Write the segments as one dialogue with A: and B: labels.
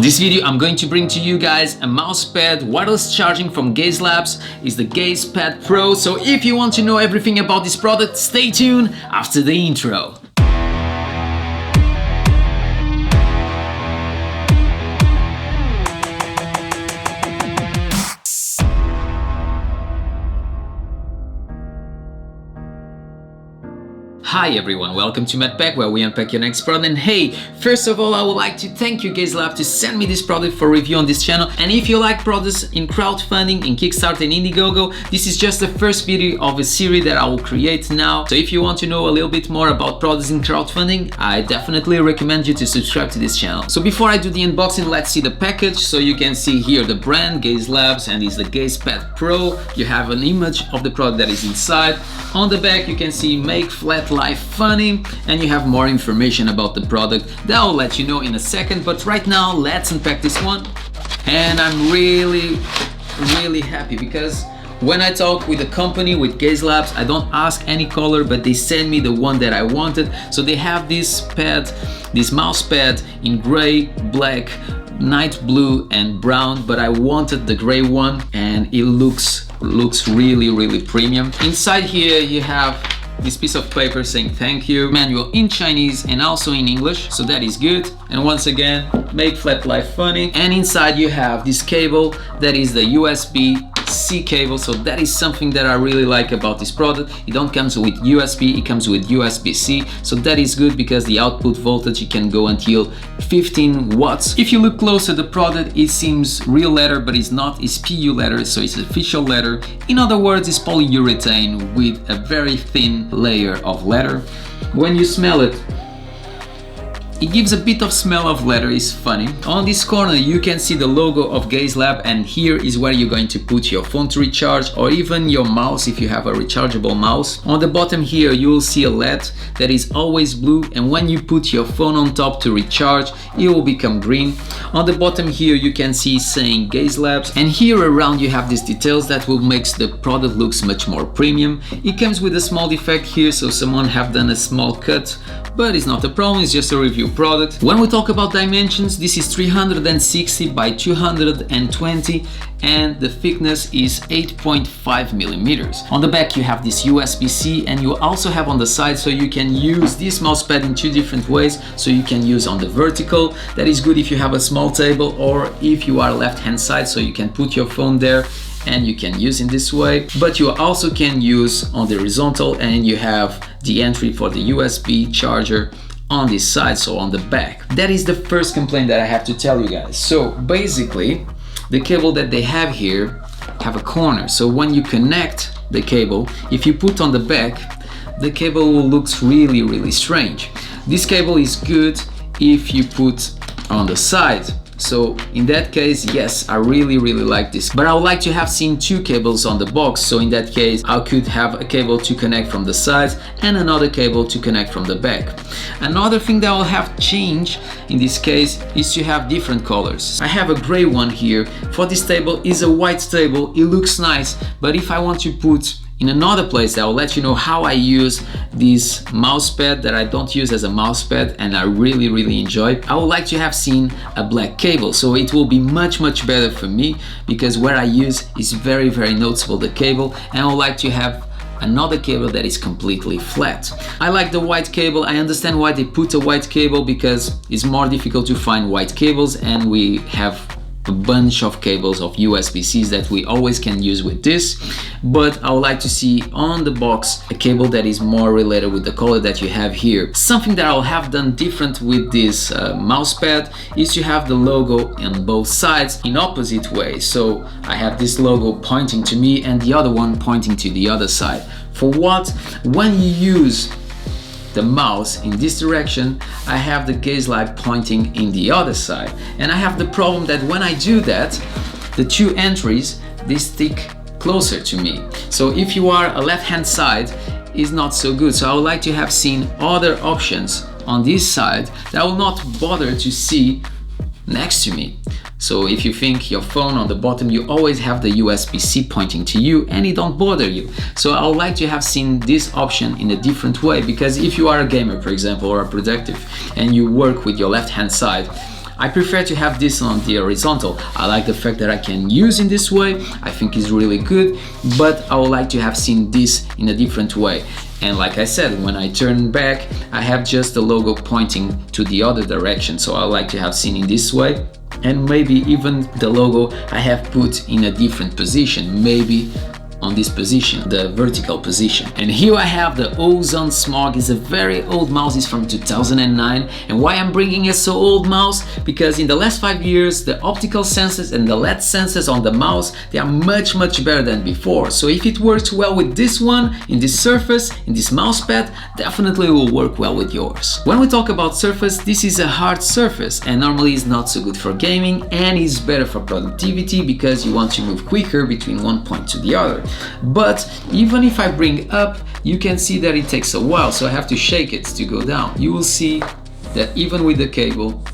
A: On this video, I'm going to bring to you guys a mousepad wireless charging from GazeLabs. It's the GazePad Pro. So if you want to know everything about this product, stay tuned after the intro. Hi everyone, welcome to MADpack, where we unpack your next product. And hey, first of all, I would like to thank you GazeLab to send me this product for review on this channel. And if you like products in crowdfunding, in Kickstarter and Indiegogo, this is just the first video of a series that I will create now. So if you want to know a little bit more about products in crowdfunding, I definitely recommend you to subscribe to this channel. So before I do the unboxing, let's see the package. So you can see here the brand, GazeLabs, and it's the GazePad Pro. You have an image of the product that is inside. On the back you can see make flat life funny, and you have more information about the product that I'll let you know in a second. But right now let's unpack this one. And I'm really happy because when I talk with the company, with GazeLabs, I don't ask any color, but they send me the one that I wanted. So they have this mouse pad in gray, black, night blue and brown, but I wanted the gray one, and it looks really premium. Inside here you have this piece of paper saying thank you, manual in Chinese and also in English, so that is good. And once again, make flat life funny. And inside you have this cable that is the USB-C cable, so that is something that I really like about this product. It don't comes with USB, it comes with USB-C, so that is good because the output voltage, it can go until 15 watts. If you look closer, the product, it seems real leather, but it's not. It's PU leather, so it's official leather. In other words, it's polyurethane with a very thin layer of leather. When you smell it, it gives a bit of smell of leather. It's funny. On this corner you can see the logo of GazeLab, and here is where you're going to put your phone to recharge, or even your mouse if you have a rechargeable mouse. On the bottom here you will see a LED that is always blue, and when you put your phone on top to recharge, it will become green. On the bottom here you can see saying GazeLabs, and here around you have these details that will make the product looks much more premium. It comes with a small defect here, so someone have done a small cut, but it's not a problem, it's just a review product. When we talk about dimensions, this is 360 by 220 and the thickness is 8.5 millimeters. On the back you have this USB-C, and you also have on the side, so you can use this mousepad in two different ways. So you can use on the vertical, that is good if you have a small table, or if you are left hand side, so you can put your phone there and you can use in this way. But you also can use on the horizontal, and you have the entry for the USB charger on this side, so on the back. That is the first complaint that I have to tell you guys. So basically the cable that they have here have a corner, so when you connect the cable, if you put on the back, the cable will look really strange. This cable is good if you put on the side. So in that case, yes, I really like this, but I would like to have seen two cables on the box. So in that case, I could have a cable to connect from the sides and another cable to connect from the back. Another thing that I will have changed in this case is to have different colors. I have a gray one here. For this table is a white table. It looks nice, but if I want to put in another place, I will let you know how I use this mousepad that I don't use as a mousepad and I really enjoy. I would like to have seen a black cable, so it will be much better for me, because where I use is very noticeable, the cable, and I would like to have another cable that is completely flat. I like the white cable. I understand why they put a white cable, because it's more difficult to find white cables, and we have a bunch of cables of USB-Cs that we always can use with this. But I would like to see on the box a cable that is more related with the color that you have here. Something that I'll have done different with this mousepad is to have the logo on both sides in opposite ways. So I have this logo pointing to me and the other one pointing to the other side. For what? When you use the mouse in this direction, I have the GazeLab pointing in the other side, and I have the problem that when I do that, the two entries, they stick closer to me. So if you are a left hand side, is not so good. So I would like to have seen other options on this side that I will not bother to see next to me. So if you think your phone on the bottom, you always have the USB-C pointing to you and it don't bother you. So I would like to have seen this option in a different way, because if you are a gamer, for example, or a productive, and you work with your left hand side, I prefer to have this on the horizontal. I like the fact that I can use in this way. I think it's really good, but I would like to have seen this in a different way. And like I said, when I turn back, I have just the logo pointing to the other direction. So I like to have seen in this way. And maybe even the logo I have put in a different position, maybe on this position, the vertical position. And here I have the Ozone Smog. Is a very old mouse, it's from 2009. And why I'm bringing a so old mouse? Because in the last 5 years, the optical sensors and the LED sensors on the mouse, they are much better than before. So if it works well with this one, in this surface, in this mouse pad, definitely will work well with yours. When we talk about surface, this is a hard surface and normally is not so good for gaming, and is better for productivity because you want to move quicker between one point to the other. But even if I bring up, you can see that it takes a while, so I have to shake it to go down. You will see that even with the cable,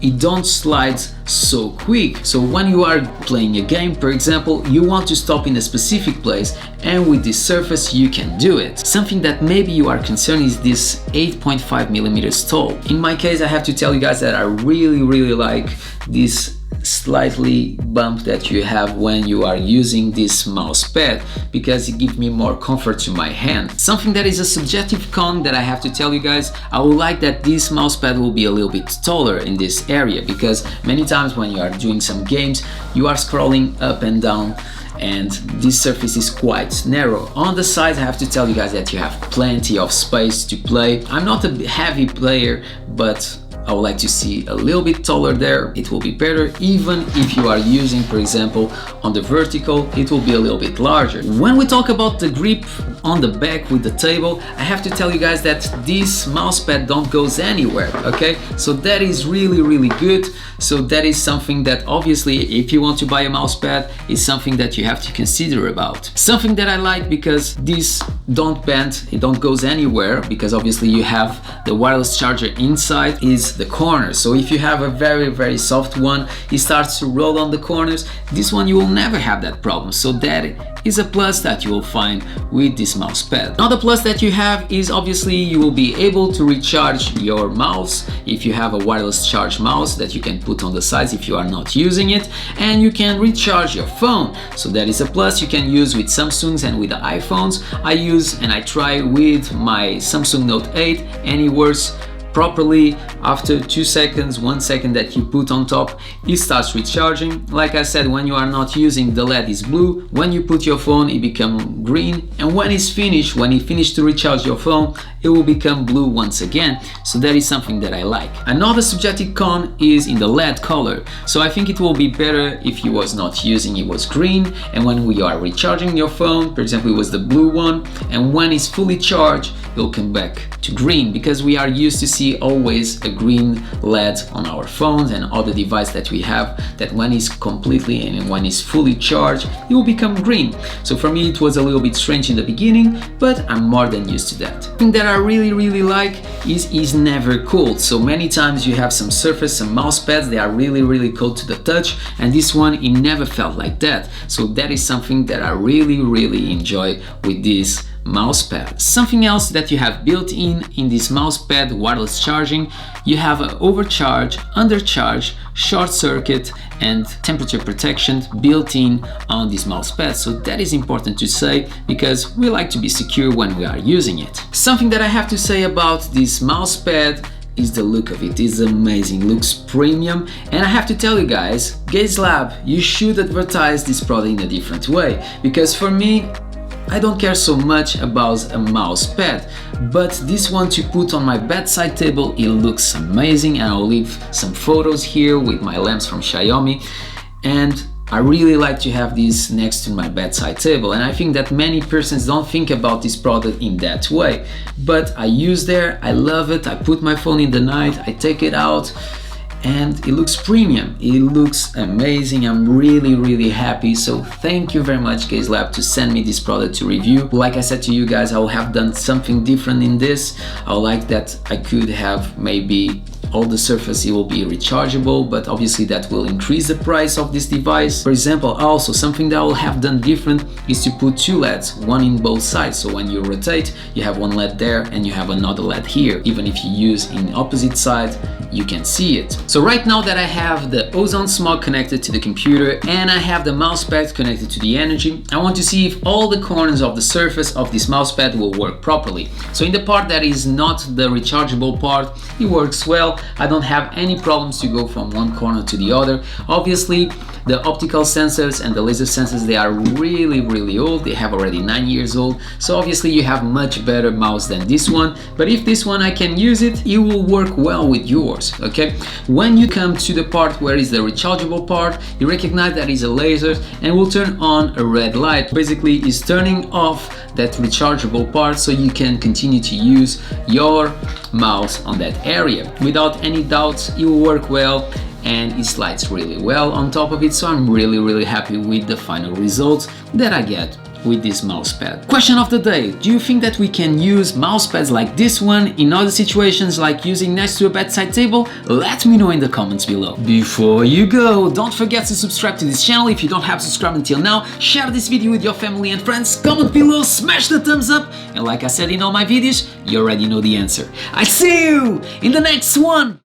A: it don't slide so quick. So when you are playing a game, for example, you want to stop in a specific place, and with this surface you can do it. Something that maybe you are concerned is this 8.5 millimeters tall. In my case, I have to tell you guys that I really like this slightly bump that you have when you are using this mouse pad, because it gives me more comfort to my hand. Something that is a subjective con that I have to tell you guys, I would like that this mouse pad will be a little bit taller in this area, because many times when you are doing some games, you are scrolling up and down and this surface is quite narrow. On the sides, I have to tell you guys that you have plenty of space to play. I'm not a heavy player, but I would like to see a little bit taller there. It will be better. Even if you are using, for example, on the vertical, it will be a little bit larger. When we talk about the grip on the back with the table, I have to tell you guys that this mouse pad don't goes anywhere, okay? So that is really good. So that is something that obviously, if you want to buy a mouse pad, is something that you have to consider about. Something that I like, because this don't bend, it don't goes anywhere, because obviously you have the wireless charger inside, is the corners. So if you have a very soft one, it starts to roll on the corners. This one you will never have that problem. So that is a plus that you will find with this mouse pad. Another plus that you have is obviously you will be able to recharge your mouse if you have a wireless charge mouse that you can put on the sides if you are not using it, and you can recharge your phone. So that is a plus you can use with Samsungs and with the iPhones. I use and I try with my Samsung Note 8 and it works properly. After 2 seconds, 1 second that you put on top, it starts recharging. Like I said, when you are not using, the LED is blue. When you put your phone, it becomes green, and when it's finished, when you finish to recharge your phone, it will become blue once again. So that is something that I like. Another subjective con is in the LED color. So I think it will be better if you was not using, it was green, and when we are recharging your phone, for example, it was the blue one, and when it's fully charged, it will come back to green, because we are used to see always a green LED on our phones and other device that we have, that when it's completely and when it's fully charged, it will become green. So for me it was a little bit strange in the beginning, but I'm more than used to that. The thing that I really like is never cold. So many times you have some surface, some mouse pads, they are really cold to the touch, and this one, it never felt like that. So that is something that I really enjoy with this mouse pad. Something else that you have built in this mouse pad wireless charging, you have an overcharge, undercharge, short circuit and temperature protection built in on this mouse pad. So that is important to say, because we like to be secure when we are using it. Something that I have to say about this mouse pad is the look of it. It's amazing, looks premium, and I have to tell you guys, GazeLab, you should advertise this product in a different way, because for me, I don't care so much about a mouse pad, but this one to put on my bedside table, it looks amazing, and I'll leave some photos here with my lamps from Xiaomi, and I really like to have this next to my bedside table. And I think that many persons don't think about this product in that way, but I use there, I love it, I put my phone in the night, I take it out, and it looks premium, it looks amazing. I'm really happy. So thank you very much, GazeLab, to send me this product to review. Like I said to you guys, I will have done something different in this. I would like that I could have maybe all the surface it will be rechargeable, but obviously that will increase the price of this device. For example, also something that I will have done different is to put two LEDs, one in both sides, so when you rotate you have one LED there and you have another LED here. Even if you use in opposite side, you can see it. So right now that I have the ozone smog connected to the computer and I have the mousepad connected to the energy, I want to see if all the corners of the surface of this mousepad will work properly. So in the part that is not the rechargeable part, it works well. I don't have any problems to go from one corner to the other. Obviously the optical sensors and the laser sensors, they are really old. They have already 9 years old, so obviously you have much better mouse than this one. But if this one I can use it, it will work well with yours. Okay, when you come to the part where is the rechargeable part, you recognize that is a laser and will turn on a red light. Basically is turning off that rechargeable part so you can continue to use your mouse on that area. Without any doubts, it will work well and it slides really well on top of it, so I'm really happy with the final results that I get with this mousepad. Question of the day: do you think that we can use mousepads like this one in other situations, like using next to a bedside table? Let me know in the comments below. Before you go, don't forget to subscribe to this channel if you don't have subscribed until now. Share this video with your family and friends, comment below, smash the thumbs up, and like I said in all my videos, you already know the answer. I see you in the next one!